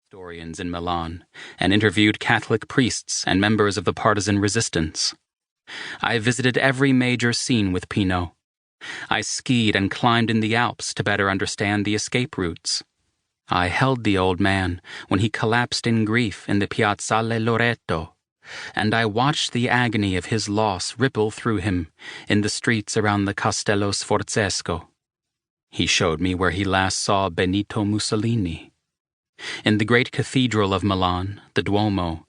historians in Milan and interviewed Catholic priests and members of the partisan resistance. I visited every major scene with Pino. I skied and climbed in the Alps to better understand the escape routes. I held the old man when he collapsed in grief in the Piazzale Loreto, and I watched the agony of his loss ripple through him in the streets around the Castello Sforzesco. He showed me where he last saw Benito Mussolini. In the great cathedral of Milan, the Duomo,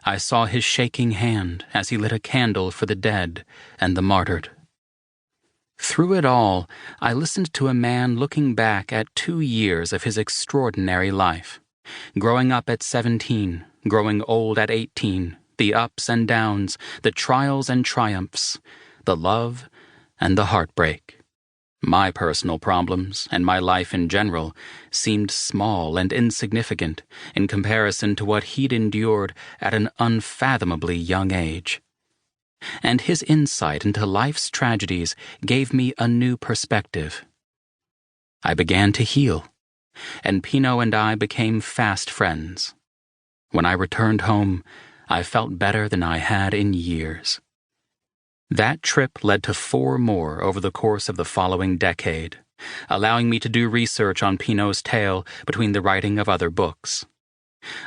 I saw his shaking hand as he lit a candle for the dead and the martyred. Through it all, I listened to a man looking back at 2 years of his extraordinary life. Growing up at 17, growing old at 18, the ups and downs, the trials and triumphs, the love and the heartbreak. My personal problems, and my life in general, seemed small and insignificant in comparison to what he'd endured at an unfathomably young age. And his insight into life's tragedies gave me a new perspective. I began to heal, and Pino and I became fast friends. When I returned home, I felt better than I had in years. That trip led to 4 more over the course of the following decade, allowing me to do research on Pino's tale between the writing of other books.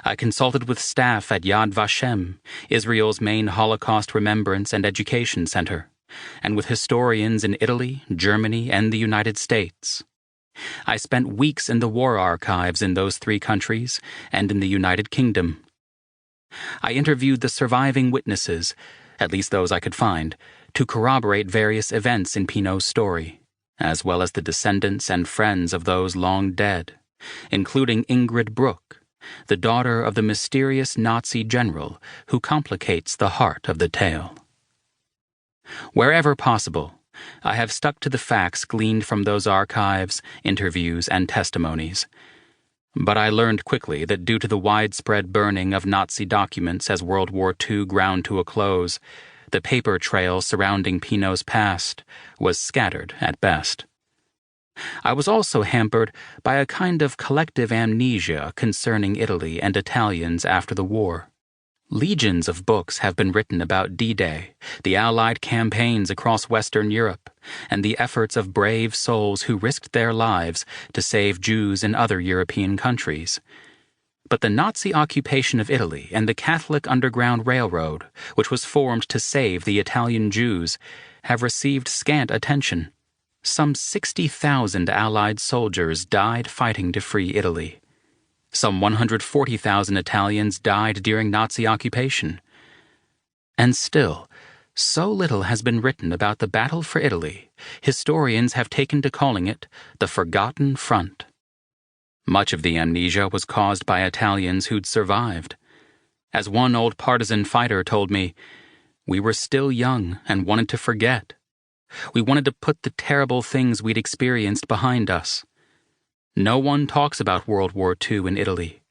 I consulted with staff at Yad Vashem, Israel's main Holocaust Remembrance and Education Center, and with historians in Italy, Germany, and the United States. I spent weeks in the war archives in those 3 countries and in the United Kingdom. I interviewed the surviving witnesses, at least those I could find, to corroborate various events in Pino's story, as well as the descendants and friends of those long dead, including Ingrid Bruck, the daughter of the mysterious Nazi general who complicates the heart of the tale. Wherever possible, I have stuck to the facts gleaned from those archives, interviews, and testimonies. But I learned quickly that due to the widespread burning of Nazi documents as World War II ground to a close, the paper trail surrounding Pino's past was scattered at best. I was also hampered by a kind of collective amnesia concerning Italy and Italians after the war. Legions of books have been written about D-Day, the Allied campaigns across Western Europe, and the efforts of brave souls who risked their lives to save Jews in other European countries. But the Nazi occupation of Italy and the Catholic Underground Railroad, which was formed to save the Italian Jews, have received scant attention. Some 60,000 Allied soldiers died fighting to free Italy. Some 140,000 Italians died during Nazi occupation. And still, so little has been written about the battle for Italy, historians have taken to calling it the Forgotten Front. Much of the amnesia was caused by Italians who'd survived. As one old partisan fighter told me, "We were still young and wanted to forget. We wanted to put the terrible things we'd experienced behind us. No one talks about World War II in Italy,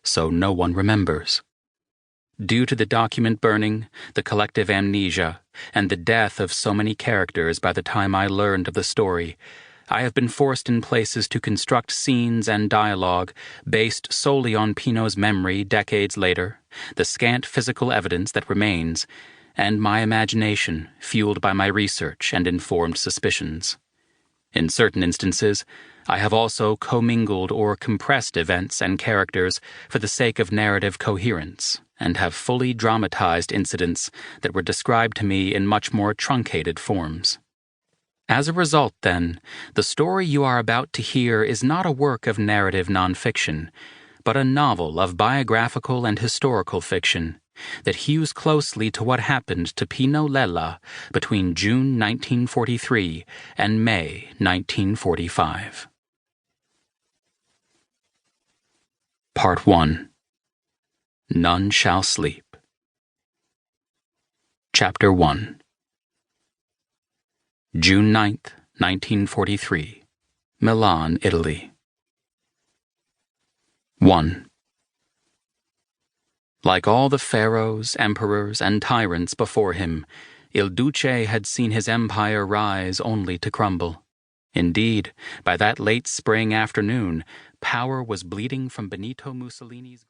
so no one remembers." Due to the document burning, the collective amnesia, and the death of so many characters by the time I learned of the story, I have been forced in places to construct scenes and dialogue based solely on Pino's memory decades later, the scant physical evidence that remains, and my imagination fueled by my research and informed suspicions. In certain instances, I have also commingled or compressed events and characters for the sake of narrative coherence, and have fully dramatized incidents that were described to me in much more truncated forms. As a result, then, the story you are about to hear is not a work of narrative nonfiction, but a novel of biographical and historical fiction that hews closely to what happened to Pino Lella between June 1943 and May 1945. Part 1. None Shall Sleep. Chapter 1. June 9th, 1943. Milan, Italy. 1. Like all the pharaohs, emperors, and tyrants before him, Il Duce had seen his empire rise only to crumble. Indeed, by that late spring afternoon, power was bleeding from Benito Mussolini's